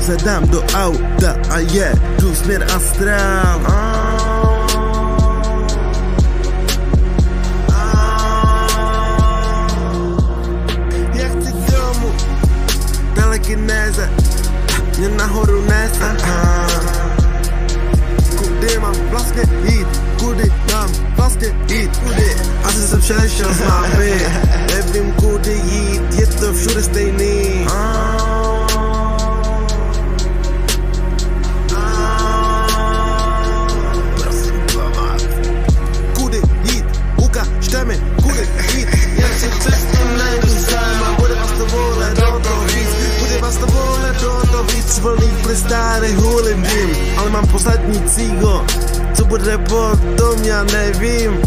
Sedám do auta a jedu směr Astrál. Já chci domů, telekinéze mě nahoru nese. Kudy mám vlastně jít? Kudy mám vlastně jít? Kudy? Asi jsem přešel z mapy, nevím kudy jít, je to všude stejný. Prosím pomoc. Kudy jít? Ukažte mi, kudy jít? Já si cestu najdu sám a bude vás to volet do toho víc. Bude vás to volet do toho víc. Volný plistáry hulím vím, ale mám poslední cígo. Co bude potom, já nevím.